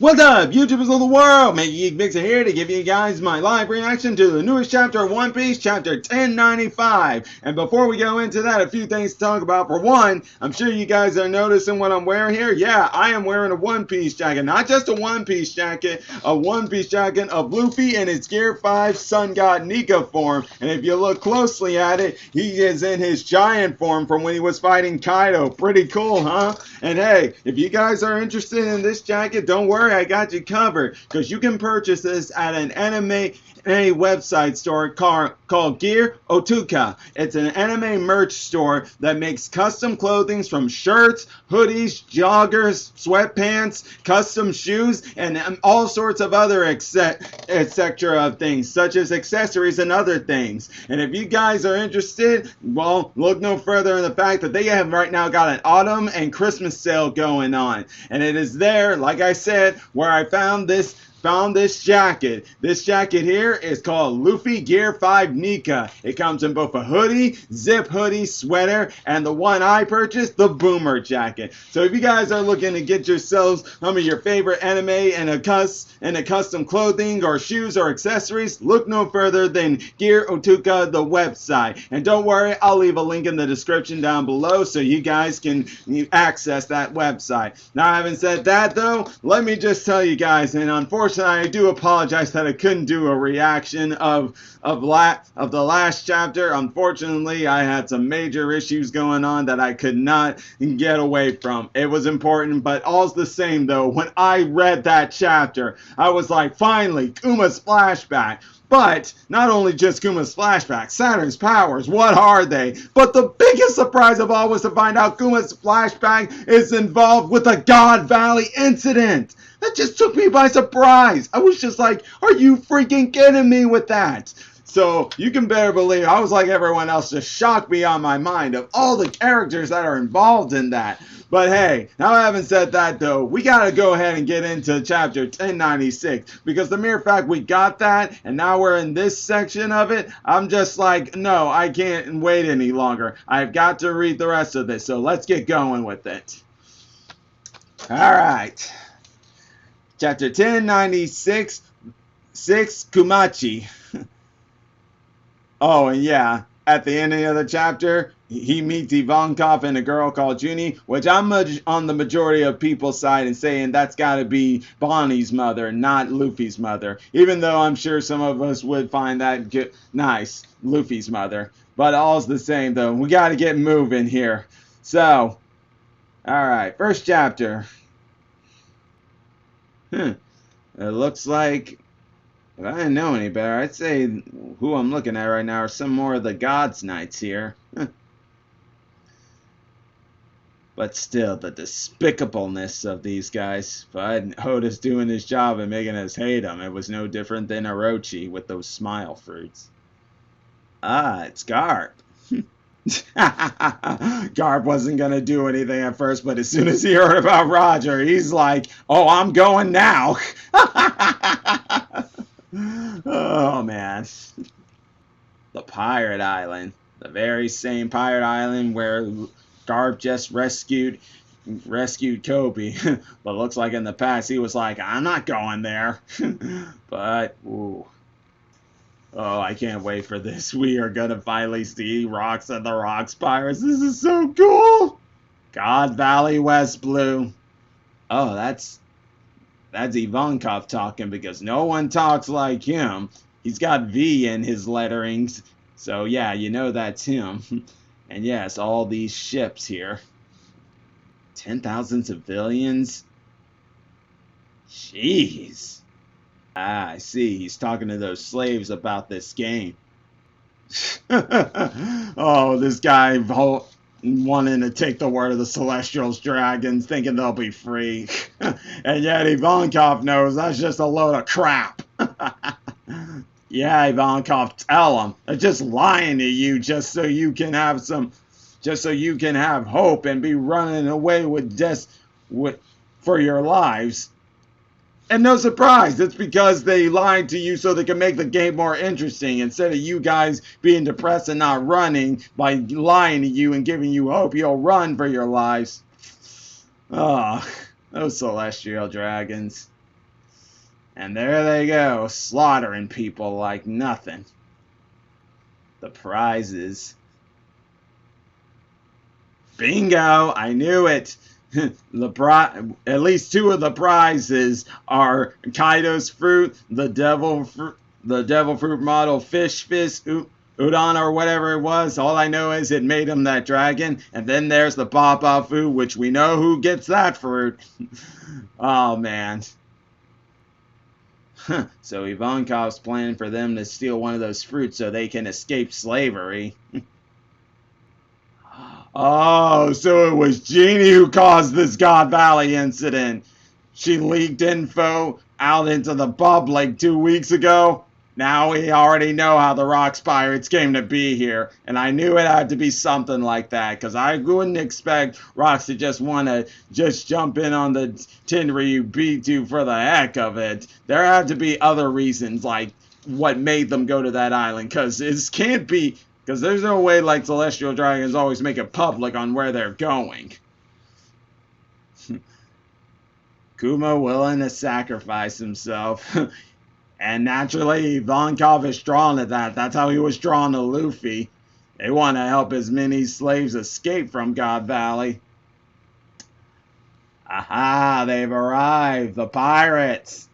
What's up, YouTubers of the world? MegaGeekMixer here to give you guys my live reaction to the newest chapter of One Piece, chapter 1095. And before we go into that, a few things to talk about. For one, I'm sure you guys are noticing what I'm wearing here. Yeah, I am wearing a One Piece jacket. Not just a One Piece jacket, a One Piece jacket of Luffy in his Gear 5 Sun God Nika form. And if you look closely at it, he is in his giant form from when he was fighting Kaido. Pretty cool, huh? And hey, if you guys are interested in this jacket, don't worry, I got you covered, because you can purchase this at an anime website store called Gear Otuka. It's an anime merch store that makes custom clothing from shirts, hoodies, joggers, sweatpants, custom shoes, and all sorts of other etc. of things, such as accessories and other things. And if you guys are interested, well, look no further in the fact that they have right now got an autumn and Christmas sale going on. And it is there, like I said, where I found this jacket. This jacket here is called Luffy Gear 5 Nika. It comes in both a hoodie, zip hoodie, sweater, and the one I purchased, the Boomer jacket. So if you guys are looking to get yourselves some of your favorite anime and a custom clothing or shoes or accessories, look no further than Gear Otuka, the website. And don't worry, I'll leave a link in the description down below so you guys can access that website. Now, having said that though, let me just tell you guys, and unfortunately I do apologize that I couldn't do a reaction of the last chapter. Unfortunately, I had some major issues going on that I could not get away from. It was important, but all's the same though. When I read that chapter, I was like, finally, Kuma's flashback. But not only just Kuma's flashback, Saturn's powers, what are they? But the biggest surprise of all was to find out Kuma's flashback is involved with the God Valley incident. That just took me by surprise. I was just like, are you freaking kidding me with that? So you can better believe I was like everyone else, just shocked beyond my mind of all the characters that are involved in that. But hey, now having said that though, we gotta go ahead and get into chapter 1096, because the mere fact we got that and now we're in this section of it, I'm just like, no, I can't wait any longer. I've got to read the rest of this, so let's get going with it. Alright. Chapter 1096, 6 Kumachi. Oh, and yeah, at the ending of the chapter, he meets Ivankov and a girl called Junie, which I'm on the majority of people's side and saying that's got to be Bonnie's mother, not Luffy's mother. Even though I'm sure some of us would find that nice, Luffy's mother. But all's the same, though. We got to get moving here. So, alright, first chapter. It looks like, if I didn't know any better, I'd say who I'm looking at right now are some more of the Gods Knights here. But still, the despicableness of these guys. But Oda's doing his job and making us hate him. It was no different than Orochi with those smile fruits. Ah, it's Garp. Garp wasn't going to do anything at first, but as soon as he heard about Roger, he's like, oh, I'm going now. Oh, man. The Pirate Island. The very same Pirate Island where Garp just rescued Kobe. But looks like in the past he was like, I'm not going there. But, ooh. Oh, I can't wait for this. We are gonna finally see Rocks and the Rocks Pirates. This is so cool! God Valley West Blue. Oh, that's Ivankov talking, because no one talks like him. He's got V in his letterings. So yeah, you know that's him. And yes, all these ships here. 10,000 civilians? Jeez. Ah, I see. He's talking to those slaves about this game. Oh, this guy wanting to take the word of the Celestials dragons, thinking they'll be free. And yet Ivankov knows that's just a load of crap. Yeah, Ivankov, tell him. They're just lying to you just so you can have hope and be running away for your lives. And no surprise, it's because they lied to you so they can make the game more interesting, instead of you guys being depressed and not running. By lying to you and giving you hope, you'll run for your lives. Oh, those celestial dragons. And there they go, slaughtering people like nothing. The prizes. Bingo! I knew it! At least 2 of the prizes are Kaido's fruit, the devil fruit model fish udon or whatever it was. All I know is it made him that dragon. And then there's the Papafu, which we know who gets that fruit. Oh man. So Ivankov's planning for them to steal one of those fruits so they can escape slavery. Oh, so it was Jeannie who caused this God Valley incident. She leaked info out into the public 2 weeks ago. Now we already know how the Rocks Pirates came to be here. And I knew it had to be something like that. Because I wouldn't expect Rocks to just want to just jump in on the Tenryu B2 for the heck of it. There had to be other reasons like what made them go to that island. Because it can't be... Because there's no way like Celestial Dragons always make it public on where they're going. Kuma willing to sacrifice himself. And naturally, Ivankov is drawn to that. That's how he was drawn to Luffy. They want to help as many slaves escape from God Valley. Aha, they've arrived. The pirates.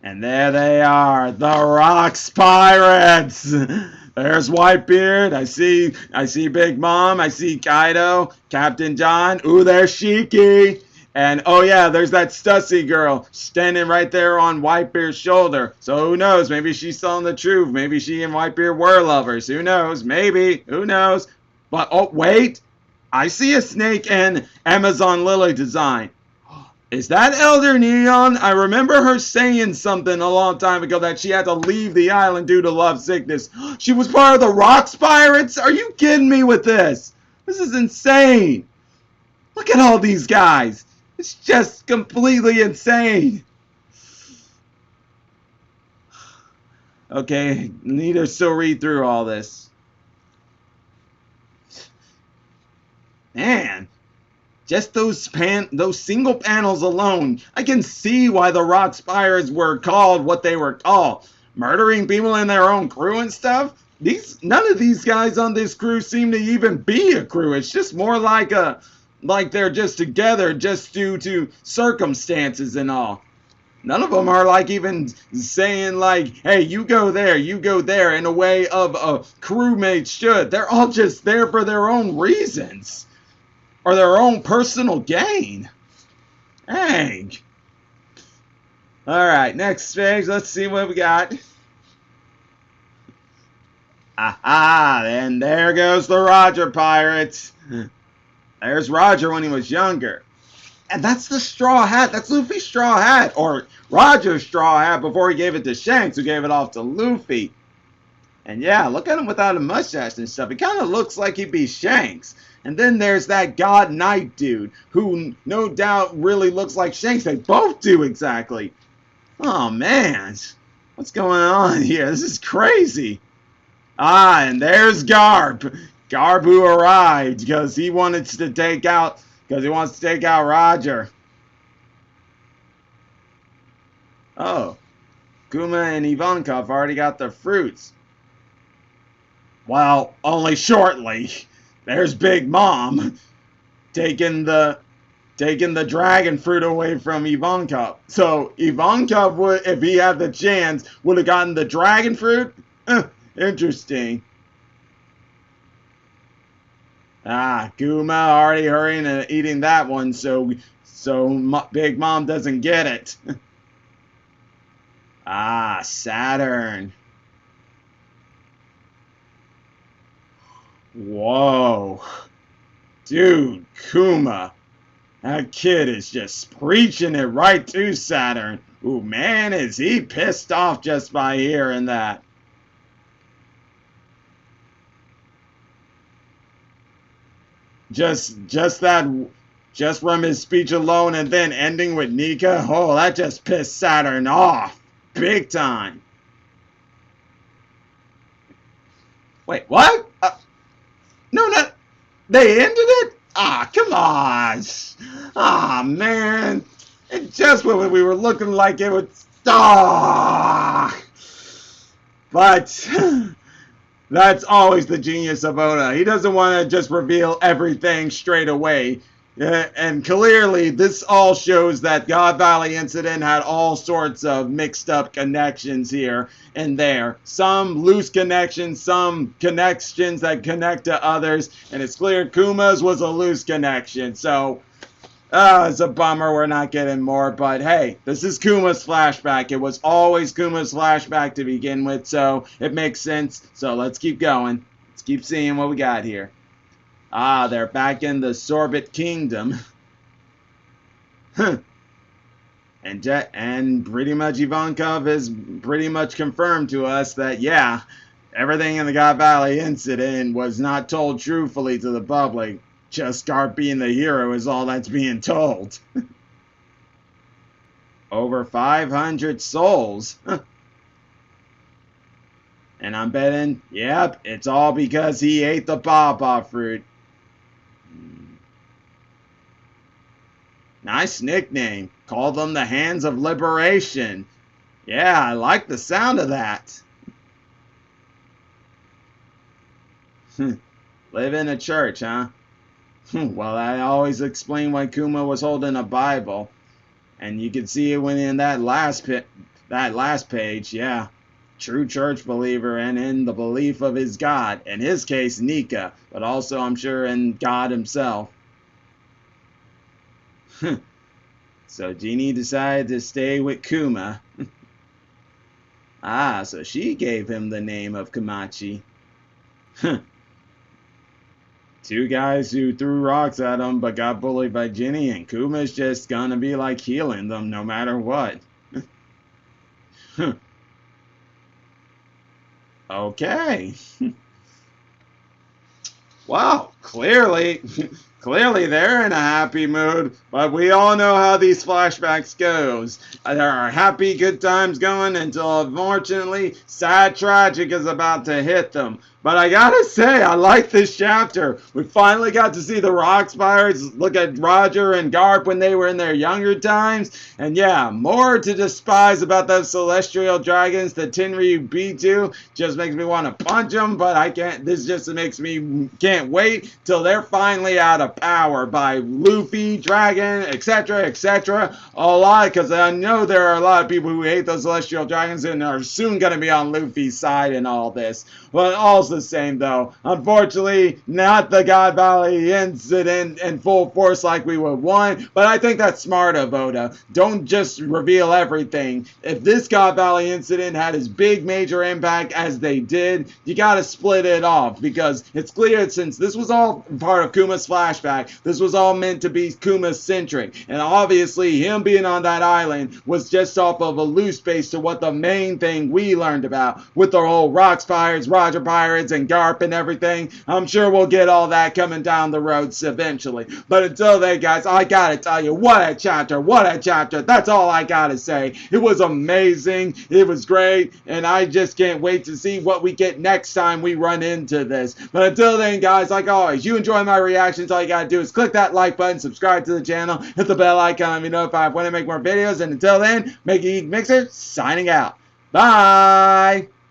And there they are, the Rocks Pirates! There's Whitebeard, I see Big Mom, I see Kaido, Captain John, ooh, there's Shiki! And oh yeah, there's that Stussy girl standing right there on Whitebeard's shoulder. So who knows, maybe she's telling the truth, maybe she and Whitebeard were lovers, who knows, maybe, who knows. But oh wait, I see a snake and Amazon Lily design. Is that Elder Neon? I remember her saying something a long time ago that she had to leave the island due to love sickness. She was part of the Rocks Pirates? Are you kidding me with this? This is insane. Look at all these guys. It's just completely insane. Okay, need to still read through all this. Man. Just those single panels alone, I can see why the Rocks Pirates were called what they were called. Murdering people in their own crew and stuff. None of these guys on this crew seem to even be a crew. It's just more like they're just together just due to circumstances and all. None of them are like even saying like, hey, you go there in a way of a crewmate should. They're all just there for their own reasons. Or their own personal gain. Dang. Alright, next page. Let's see what we got. Aha! And there goes the Roger Pirates. There's Roger when he was younger. And that's the straw hat. That's Luffy's straw hat. Or Roger's straw hat before he gave it to Shanks, who gave it off to Luffy. And yeah, look at him without a mustache and stuff. He kind of looks like he'd be Shanks. And then there's that God Knight dude, who no doubt really looks like Shanks. They both do exactly. Oh man, what's going on here? This is crazy. Ah, and there's Garb. Garb who arrived because he wants to take out Roger. Oh, Kuma and Ivankov already got the fruits. Well, only shortly. There's Big Mom taking the dragon fruit away from Ivankov. So Ivankov would, if he had the chance, would have gotten the dragon fruit. Interesting. Ah, Kuma already hurrying and eating that one, so Big Mom doesn't get it. Ah, Saturn. Whoa. Dude, Kuma. That kid is just preaching it right to Saturn. Ooh, man, is he pissed off just by hearing that. Just from his speech alone and then ending with Nika, oh, that just pissed Saturn off. Big time. Wait, what? No, they ended it? Ah, come on. Ah, man. And just when we were looking like it would stop. But that's always the genius of Oda. He doesn't want to just reveal everything straight away. And clearly, this all shows that God Valley incident had all sorts of mixed up connections here and there. Some loose connections, some connections that connect to others. And it's clear Kuma's was a loose connection. So, it's a bummer we're not getting more. But hey, this is Kuma's flashback. It was always Kuma's flashback to begin with. So, it makes sense. So, let's keep going. Let's keep seeing what we got here. Ah, they're back in the Sorbet Kingdom. And pretty much Ivankov has pretty much confirmed to us that, yeah, everything in the God Valley incident was not told truthfully to the public. Just Garp being the hero is all that's being told. Over 500 souls. And I'm betting, yep, it's all because he ate the pawpaw fruit. Nice nickname. Call them the Hands of Liberation. Yeah, I like the sound of that. Live in a church, huh? Well, I always explain why Kuma was holding a Bible. And you can see it when in that last page, yeah. True church believer and in the belief of his God. In his case, Nika. But also, I'm sure, in God himself. So Jeannie decided to stay with Kuma. Ah, so she gave him the name of Kamachi. Two guys who threw rocks at him but got bullied by Ginny, and Kuma's just gonna be like healing them no matter what. Okay. Wow, clearly they're in a happy mood, but we all know how these flashbacks goes. There are happy good times going until unfortunately sad tragic is about to hit them. But I gotta say, I like this chapter. We finally got to see the Rock Spires look at Roger and Garp when they were in their younger times. And yeah, more to despise about those celestial dragons that Tenryu beat to. Just makes me want to punch them, but I can't. This just makes me can't wait till they're finally out of power by Luffy, Dragon, etc., etc. A lot, because I know there are a lot of people who hate those celestial dragons and are soon going to be on Luffy's side in all this. But also the same though. Unfortunately, not the God Valley incident in full force like we would want, but I think that's smart of Oda. Don't just reveal everything. If this God Valley incident had as big major impact as they did, you gotta split it off, because it's clear since this was all part of Kuma's flashback, this was all meant to be Kuma-centric, and obviously him being on that island was just off of a loose base to what the main thing we learned about with the whole Rock Spires, Roger Pirates, and Garp and everything. I'm sure we'll get all that coming down the roads eventually. But until then, guys, I gotta tell you, what a chapter, what a chapter. That's all I gotta say. It was amazing, it was great, and I just can't wait to see what we get next time we run into this. But until then, guys, like always, you enjoy my reactions, all you gotta do is click that like button, subscribe to the channel, hit the bell icon, let me know if I want to make more videos, and until then, MegaGeekMixer signing out. Bye!